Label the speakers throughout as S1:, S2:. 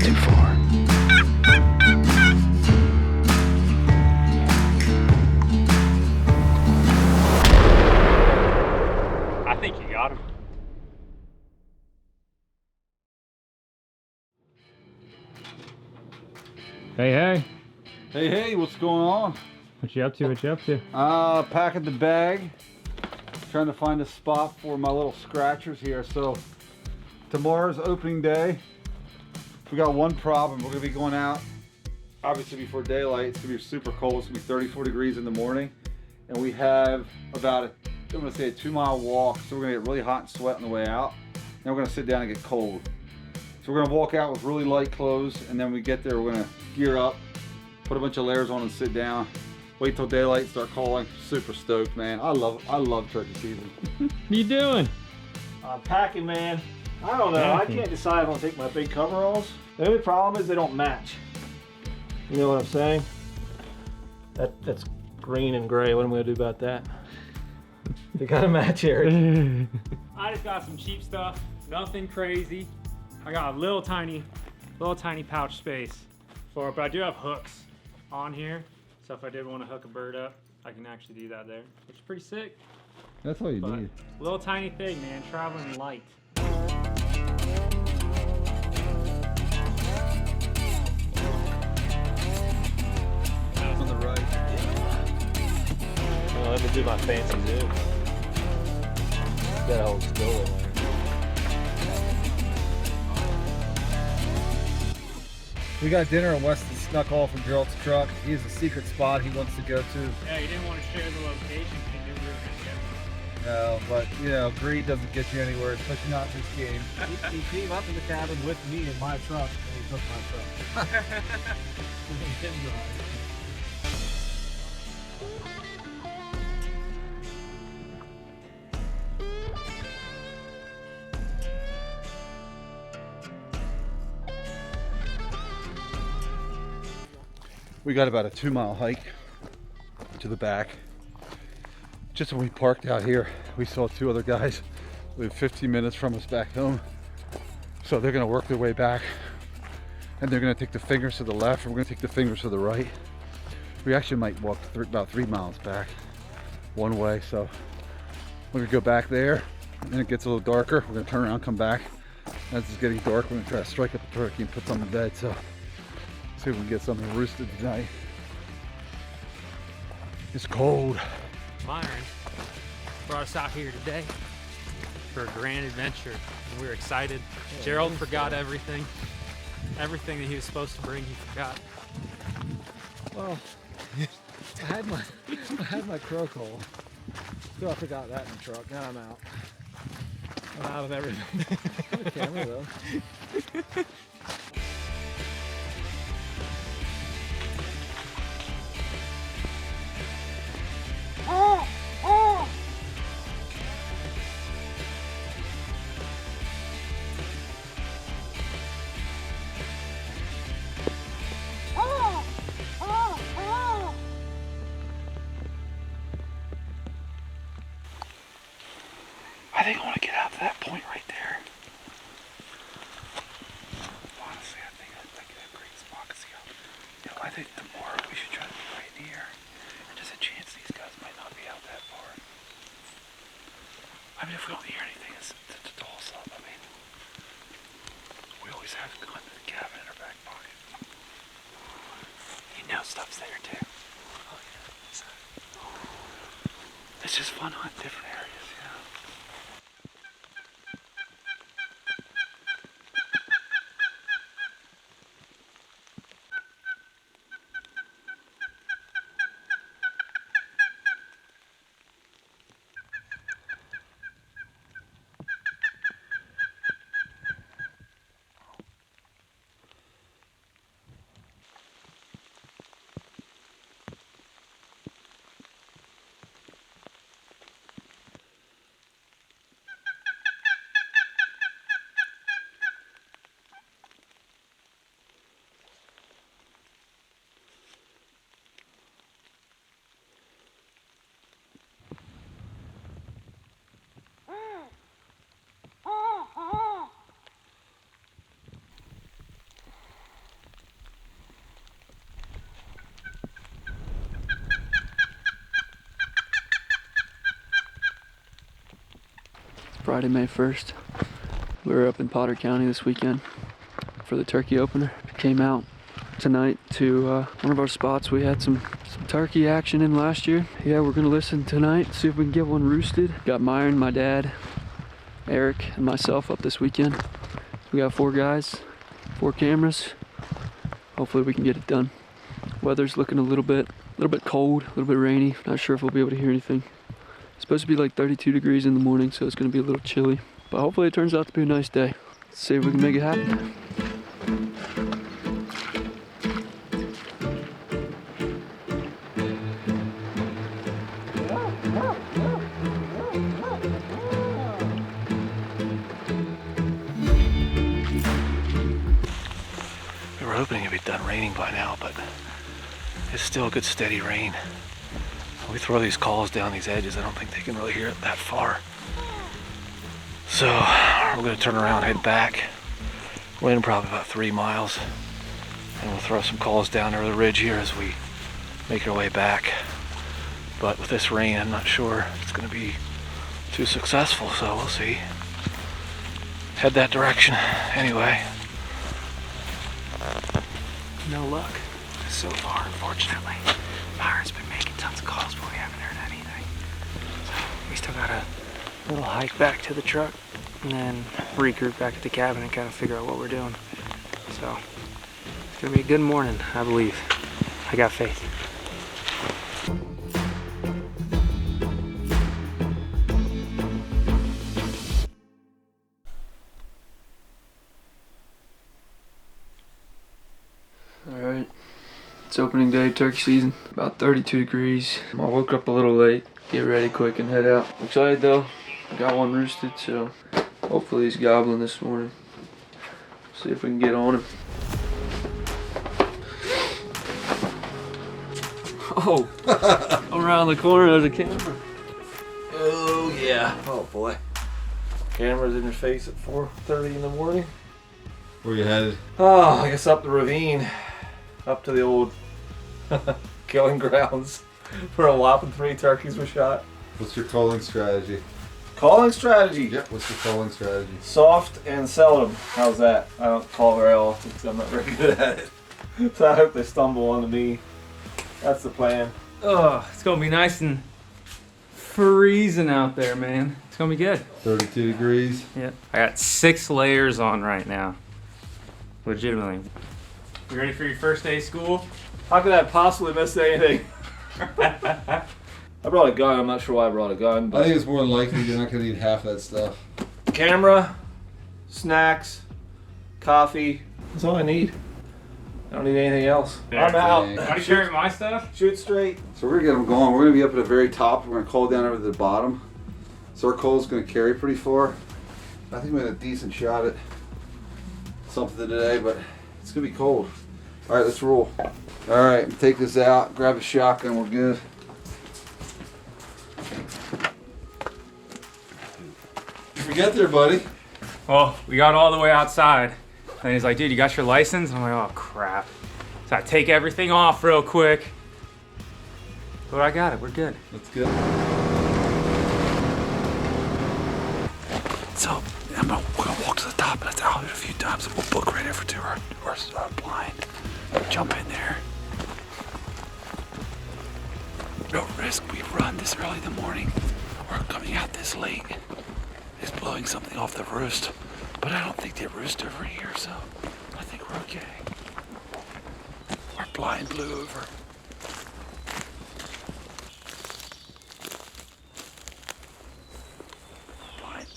S1: not too far.
S2: I think you got him. Hey, hey.
S3: Hey, hey, what's going on?
S2: What you up to? What you up to?
S3: Packing the bag. Trying to find a spot for my little scratchers here. So, tomorrow's opening day. We got one problem. We're gonna be going out, obviously before daylight. It's gonna be super cold. It's gonna be 34 degrees in the morning. And we have about I'm gonna say a 2-mile walk. So we're gonna get really hot and sweat on the way out. Then we're gonna sit down and get cold. So we're gonna walk out with really light clothes, and then when we get there, we're gonna gear up, put a bunch of layers on and sit down. Wait till daylight, start calling. Super stoked, man. I love turkey season.
S2: What are you doing?
S4: I'm packing, man. I don't know. I can't decide if I want to take my big coveralls. The only problem is they don't match. You know what I'm saying? That's green and gray. What am I gonna do about that? They gotta match, Eric.
S2: I just got some cheap stuff. Nothing crazy. I got a little tiny pouch space for it, but I do have hooks on here. So if I did want to hook a bird up, I can actually do that there, which is pretty sick.
S3: That's all you need.
S2: Little tiny thing, man. Traveling light.
S3: On the right.
S4: Well, let me do my fancy zoom. Gotta hold still in there.
S3: We got dinner and Weston snuck off from Gerald's truck. He has a secret spot he wants to go to.
S2: Yeah, you didn't want to share the location. You knew we were gonna get one.
S3: No, but you know, greed doesn't get you anywhere, especially not in this game.
S4: He came up in the cabin with me in my truck, and he took my truck. He didn't drive.
S3: We got about a 2-mile hike to the back. Just when we parked out here, we saw 2 other guys live 15 minutes from us back home. So they're gonna work their way back, and they're gonna take the fingers to the left, and we're gonna take the fingers to the right. We actually might walk about 3 miles back one way. So we're gonna go back there, and it gets a little darker. We're gonna turn around, come back. As it's getting dark, we're gonna try to strike up a turkey and put some in bed. So see if we can get something roosted tonight. It's cold.
S2: Myron brought us out here today for a grand adventure, and we were excited.
S4: Yeah,
S2: Gerald forgot everything that he was supposed to bring. He forgot.
S4: Well, I had my croak hole. So I forgot that in the truck. Now I'm out. I'm out of everything. The camera though.
S3: I think I want to get out to that point right there. Honestly, I think that's like a great spot to see how. You know, I think tomorrow we should try to be right near. And there's a chance these guys might not be out that far. I mean, if we don't hear anything, it's to toss up. I mean, we always have the gun in the cabin in our back pocket. You know, stuff's there too. Oh yeah. It's just fun hunting different areas.
S1: Friday, May 1st. We were up in Potter County this weekend for the turkey opener. Came out tonight to one of our spots we had some turkey action in last year. Yeah, we're gonna listen tonight, see if we can get one roosted. Got Myron, my dad, Eric, and myself up this weekend. We got 4 guys, 4 cameras. Hopefully we can get it done. Weather's looking a little bit cold, a little bit rainy. Not sure if we'll be able to hear anything. It's supposed to be like 32 degrees in the morning, so it's gonna be a little chilly. But hopefully it turns out to be a nice day. Let's see if we can make it happen.
S5: We were hoping it'd be done raining by now, but it's still a good steady rain. We throw these calls down these edges, I don't think they can really hear it that far. So we're gonna turn around, head back. We're in probably about 3 miles. And we'll throw some calls down over the ridge here as we make our way back. But with this rain, I'm not sure it's gonna be too successful, so we'll see. Head that direction anyway.
S6: No luck so far, unfortunately. Myron's been making tons of calls, but we haven't heard anything. So we still got a little hike back to the truck and then regroup back at the cabin and kind of figure out what we're doing. So it's gonna be a good morning, I believe. I got faith.
S1: Alright, it's opening day, turkey season, about 32 degrees. I woke up a little late, get ready quick and head out. I'm excited though, got one roosted, so hopefully he's gobbling this morning. See if we can get on him. Oh, around the corner there's a camera.
S4: Oh yeah. Oh boy. Cameras in your face at 4:30 in the morning.
S3: Where you headed?
S4: Oh, I guess up the ravine, up to the old killing grounds, where a whopping 3 turkeys were shot.
S3: What's your calling strategy?
S4: Calling strategy.
S3: Yep, what's your calling strategy?
S4: Soft and seldom. How's that? I don't call very often because I'm not very good at it. So I hope they stumble onto me. That's the plan.
S2: Oh, it's gonna be nice and freezing out there, man. It's gonna be good.
S3: 32 degrees.
S2: Yep. I got 6 layers on right now. Legitimately. You ready for your first day of school?
S4: How could I possibly miss anything? I brought a gun. I'm not sure why I brought a gun.
S3: I
S4: But
S3: think it's more than likely you're not going to need half that stuff.
S4: camera, snacks, coffee. That's all I need. I don't need anything else.
S2: There.
S4: I'm out.
S3: Dang.
S2: Are you carrying my stuff?
S4: Shoot straight.
S3: So we're going to get them going. We're going to be up at the very top. We're going to call down over to the bottom. So our coal's going to carry pretty far. I think we had a decent shot at something today, but it's going to be cold. All right, let's roll. All right, take this out, grab a shotgun, we're good. You get there, buddy.
S2: Well, we got all the way outside. And he's like, dude, you got your license? And I'm like, oh, crap. So I take everything off real quick. But I got it. We're good.
S3: That's good.
S5: So we're gonna walk to the top, and it's out a few times, and we'll book right over to our blind. Jump in there. No risk. We run this early in the morning. We're coming out this late. It's blowing something off the roost, but I don't think they roost over here, so I think we're okay. Our blind blew over. Blind.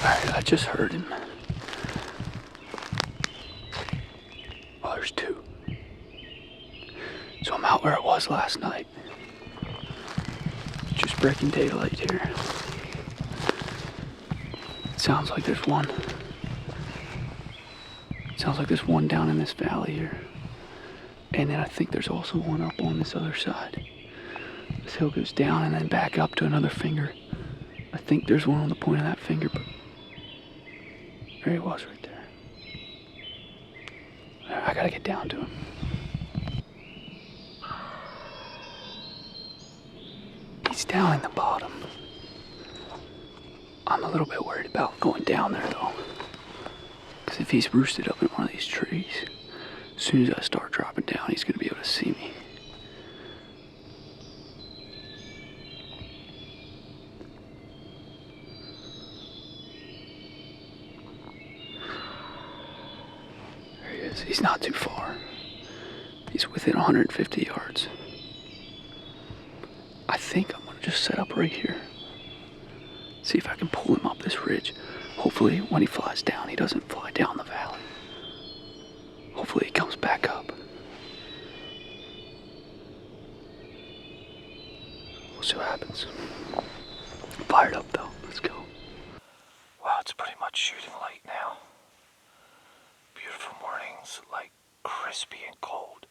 S1: Alright, I just heard him. Oh, there's 2. So I'm out where it was last night. Just breaking daylight here. It sounds like there's one. It sounds like there's one down in this valley here. And then I think there's also one up on this other side. This hill goes down and then back up to another finger. I think there's one on the point of that finger, but There he was right there. I gotta get down to him. He's down in the bottom. I'm a little bit worried about going down there though. Because if he's roosted up in one of these trees, as soon as I start dropping down, he's gonna be able to see me. There he is. He's not too far. He's within 150 yards. I think I'm gonna just set up right here. See if I can pull him up this ridge. Hopefully when he flies down, he doesn't fly down the valley. Hopefully he comes back up. We'll see what happens. Fired up though, let's go.
S5: Wow, it's pretty much shooting light now. Beautiful mornings, like crispy and cold.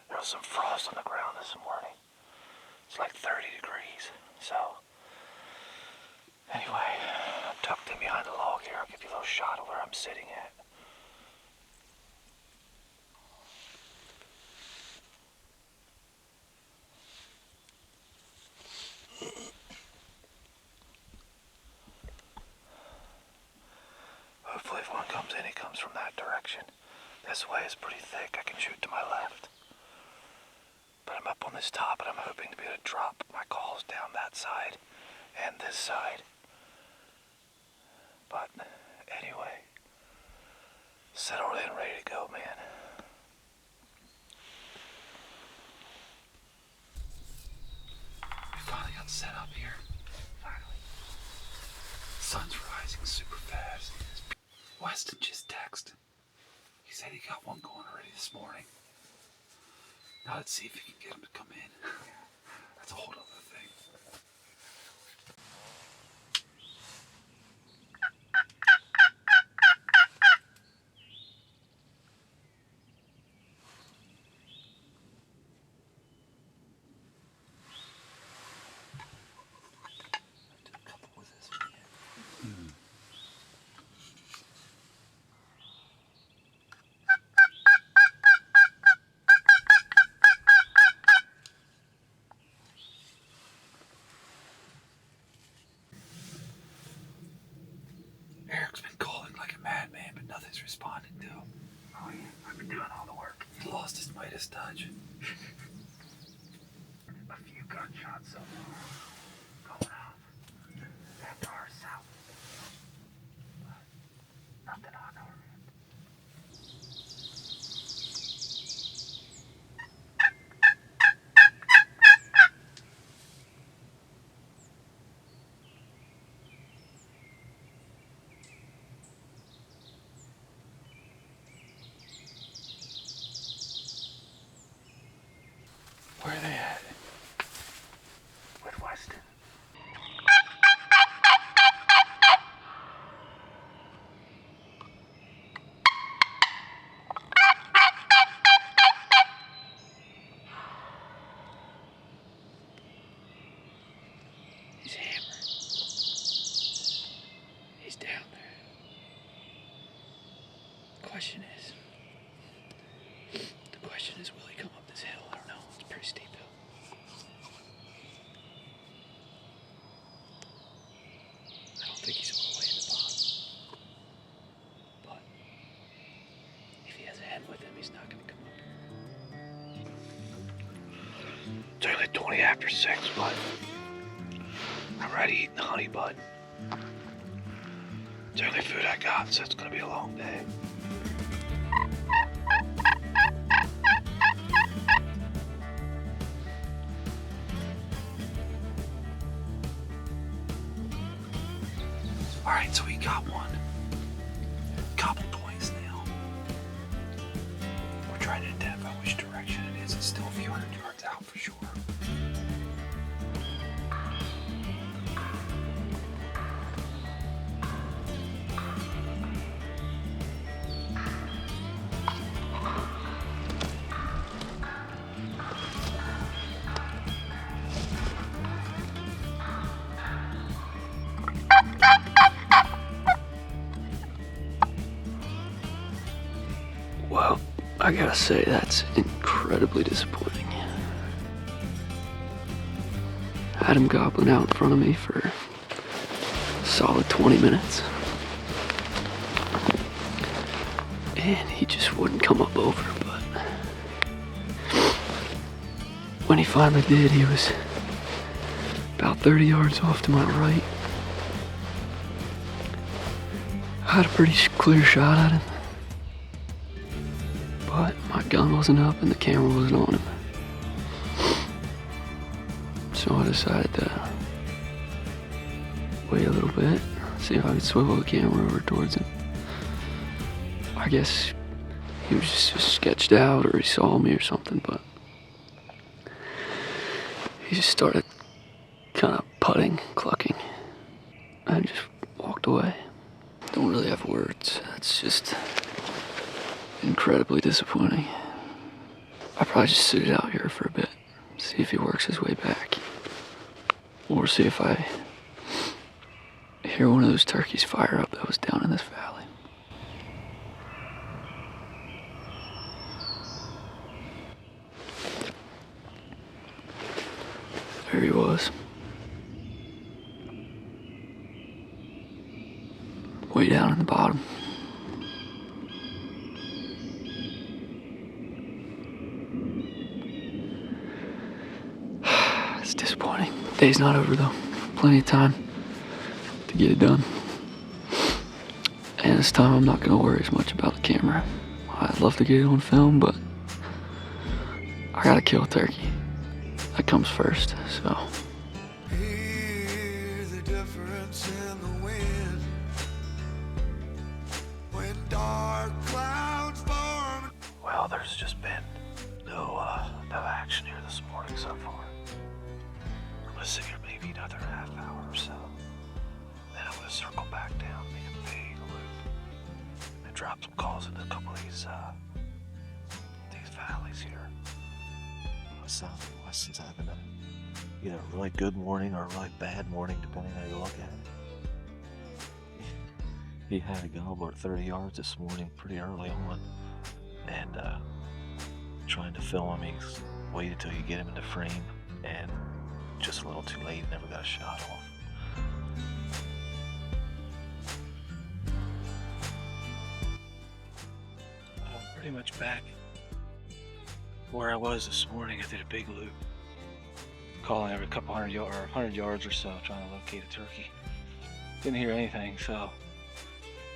S5: There was some frost on the ground this morning. It's like 30 degrees, so anyway, I'm tucked in behind the log here. I'll give you a little shot of where I'm sitting at. Hopefully if one comes in, he comes from that direction. This way is pretty thick. I can shoot to my left. But I'm up on this top and I'm hoping to be able to drop my calls down that side and this side. But anyway, settled in, ready to go, man. We finally got set up here. Finally. Sun's rising super fast. Weston just texted. He said he got one going already this morning. Now let's see if we can get him to come in. That's a whole other thing. Do a couple with this one here. Eric's been calling like a madman, but nothing's responding to him. Oh yeah, I've been doing all the work. He lost his Midas touch. A few gunshots so far going off after our south. But nothing on our end. Where are they at? With Weston. He's hammered. He's down there. The question is, will he come up this hill? I don't know. It's a pretty steep hill. I don't think he's all the way in the bottom. But if he has a head with him, he's not going to come up. It's only 20 after 6, but I'm ready to eat the honey bud. It's the only food I got, so it's going to be a long day. Alright, so we got one. Couple points now. We're trying to identify which direction it is. It's still a few hundred yards out for sure.
S1: I gotta say, that's incredibly disappointing. I had him gobbling out in front of me for a solid 20 minutes. And he just wouldn't come up over, but when he finally did, he was about 30 yards off to my right. I had a pretty clear shot at him, but my gun wasn't up and the camera wasn't on him. So I decided to wait a little bit, see if I could swivel the camera over towards him. I guess he was just sketched out or he saw me or something, but he just started kind of putting, clucking, and just walked away. Don't really have words. That's just incredibly disappointing. I'll probably just sit it out here for a bit, see if he works his way back, or see if I hear one of those turkeys fire up that was down in this valley. There he was. Way down in the bottom. It's disappointing. Day's not over though. Plenty of time to get it done. And this time I'm not gonna worry as much about the camera. I'd love to get it on film, but I gotta kill a turkey. That comes first, so.
S7: Hear the difference in the wind when dark clouds form.
S5: Well, there's just been no action here this morning so far. I'm gonna sit here maybe another half hour or so. Then I'm gonna circle back down, make a big loop, and drop some calls into a couple of these valleys here. South of Weston's having either a really good morning or a really bad morning, depending on how you look at it. He had a gobbler at 30 yards this morning, pretty early on, and trying to film him, he's waited till you get him into frame, and just a little too late, never got a shot off. I'm pretty much back where I was this morning. I did a big loop, calling every couple 100 yards or so, trying to locate a turkey. Didn't hear anything, so I'm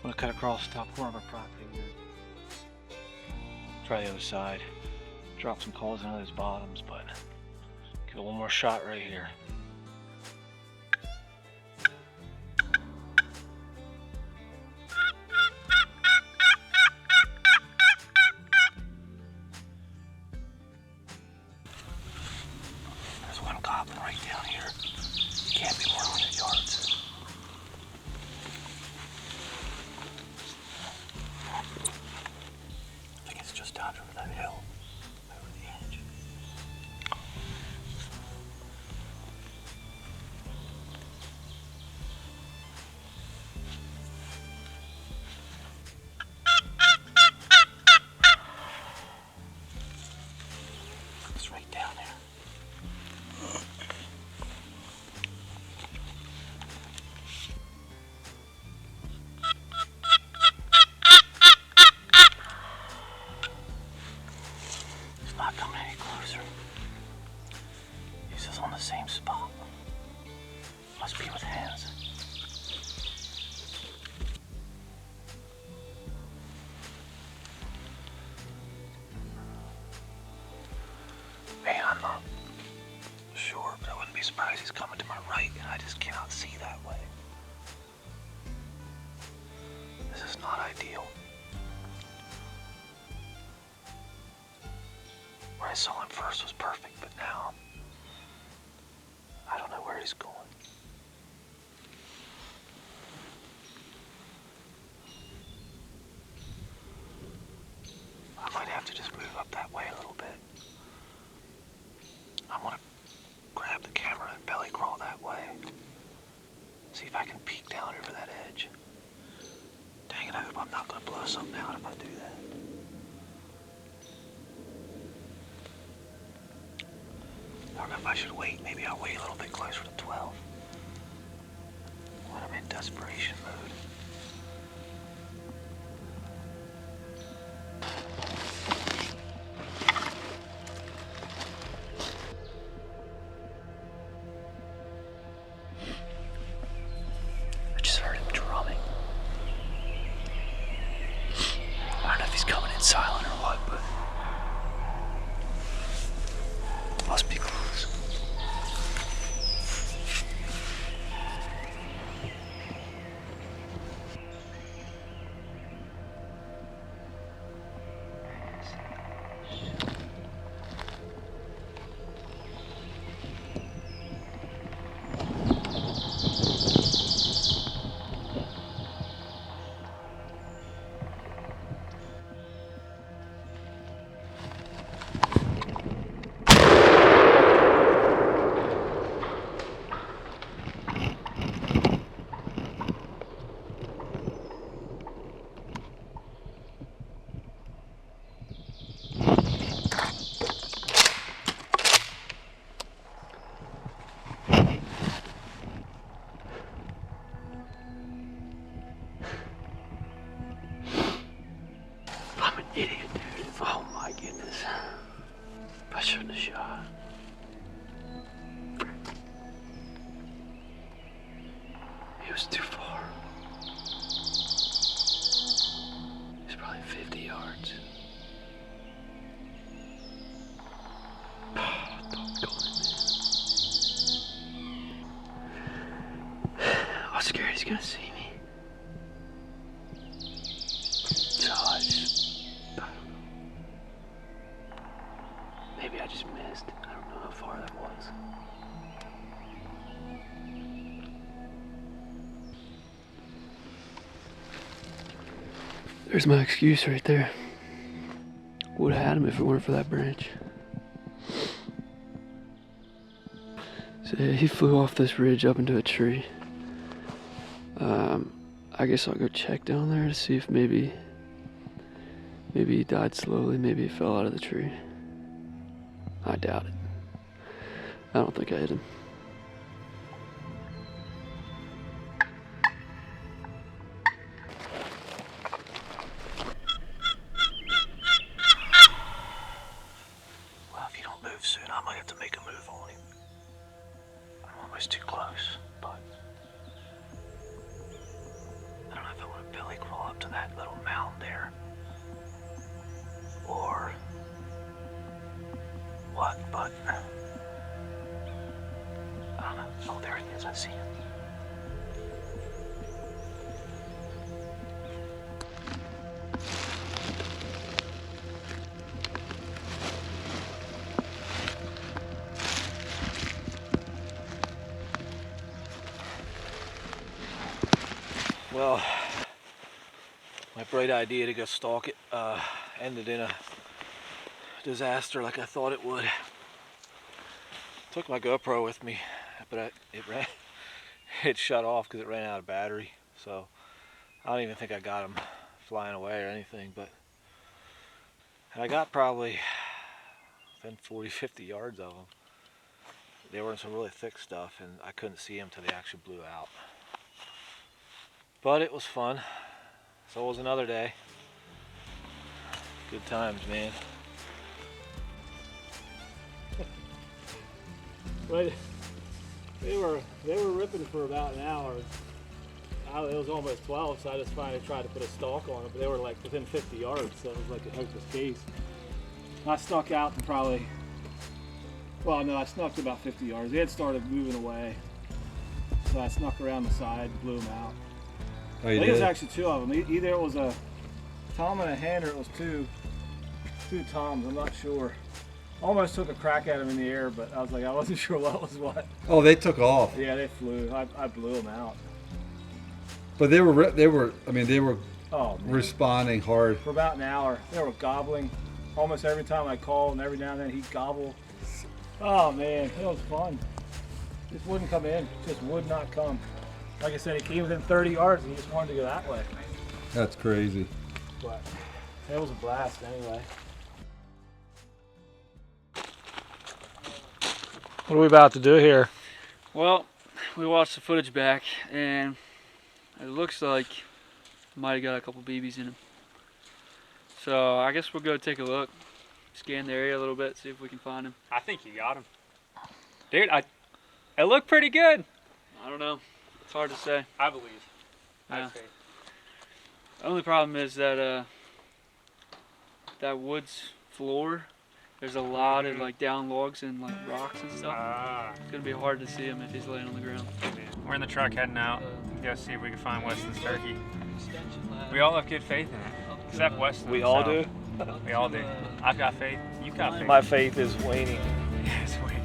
S5: gonna cut across the top corner of our property here. Try the other side, drop some calls into those bottoms, but get one more shot right here. There's one gobbling right down here. Can't be more than 100 yards. I think it's just down over that hill, over the edge. It's right down there. It's not coming any closer. He's just on the same spot. Must be with hands. Man, I'm not sure, but I wouldn't be surprised he's coming to my right, and I just cannot see that way. This is not ideal. Where I saw him first was perfect, but now I don't know where he's going. I might have to just move up that way a little bit. I want to grab the camera and belly crawl that way. See if I can peek down over that edge. Dang it, I hope I'm not going to blow something out if I do that. don't know if I should wait. Maybe I'll wait a little bit closer to 12 when I'm in desperation mode. I just heard him drumming. I don't know if he's coming in silent or what, but must be close. I'm an idiot, dude. Oh my goodness. I shouldn't have shot. He was too far. He's probably 50 yards. I was scared he's gonna see me. So I just, I don't know. Maybe I just missed. I don't know how far that was. There's my excuse right there. Would have had him if it weren't for that branch. So yeah, he flew off this ridge up into a tree. I guess I'll go check down there to see if maybe he died slowly, maybe he fell out of the tree. I doubt it. I don't think I hit him. Well, if you don't move soon, I might have to make a move on him. I'm almost too close, but I don't know if I want to belly crawl up to that little mound there. Or what, but I don't know. Oh, there he is. I see him. Well, my bright idea to go stalk it ended in a disaster like I thought it would. Took my GoPro with me, but it shut off because it ran out of battery. So I don't even think I got him flying away or anything, but I got probably within 40-50 yards of them. They were in some really thick stuff and I couldn't see them till they actually blew out. But it was fun. So was another day. Good times, man.
S4: But they were ripping for about an hour. It was almost 12, so I just finally tried to put a stalk on it, but they were like within 50 yards, so it was like a hopeless case. I stuck out and probably, well, no, I snuck to about 50 yards. They had started moving away, so I snuck around the side and blew them out.
S3: Oh,
S4: I think it was actually two of them. Either it was a tom and a hen, or it was two toms. I'm not sure. Almost took a crack at them in the air, but I was like, I wasn't sure what was what.
S3: Oh, they took off.
S4: Yeah, they flew. I blew them out.
S3: But they were
S4: Oh, man.
S3: responding hard.
S4: For about an hour. They were gobbling. Almost every time I called, and every now and then he'd gobble. Oh man, it was fun. Just wouldn't come in. Just would not come. Like I said, he came within 30 yards and he just wanted to go that way.
S3: That's crazy.
S4: But it was a blast anyway. What are we about to do here?
S1: Well, we watched the footage back, and it looks like he might have got a couple BBs in him. So I guess we'll go take a look, scan the area a little bit, see if we can find him.
S2: I think you got him. Dude, it looked pretty good.
S1: I don't know. It's hard to say.
S2: I believe. I
S1: Yeah.
S2: have faith.
S1: The only problem is that that woods floor, there's a lot of like down logs and like rocks and stuff. It's gonna be hard to see him if he's laying on the ground.
S2: We're in the truck heading out. Go see if we can find Weston's turkey. We all have good faith in it, except Weston.
S4: We all do?
S2: We all do. I've got faith. You've got faith.
S4: My faith is waning.
S2: It's waning.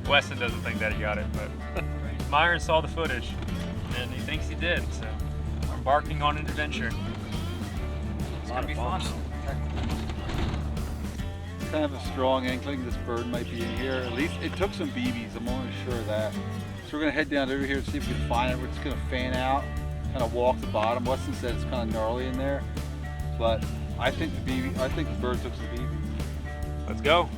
S2: Weston doesn't think that he got it, but Myron saw the footage, and he thinks he did. So we're embarking on an adventure. It's gonna be fun.
S3: Kind of a strong inkling this bird might be in here. At least it took some BBs, I'm almost sure of that. So we're gonna head down over here and see if we can find it. We're just gonna fan out, kind of walk the bottom. Weston said it's kind of gnarly in there, but I think the bird took some BBs.
S2: Let's go.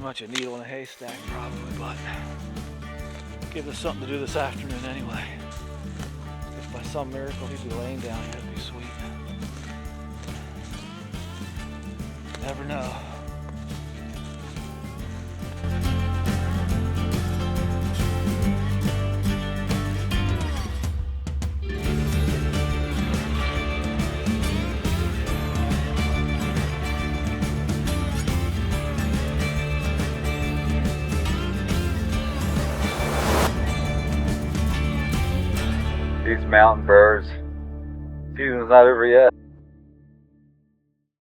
S5: Much a needle in a haystack probably, but give us something to do this afternoon anyway. If by some miracle he'd be laying down here, it'd be sweet. Never know.
S3: These mountain birds, season's not over yet.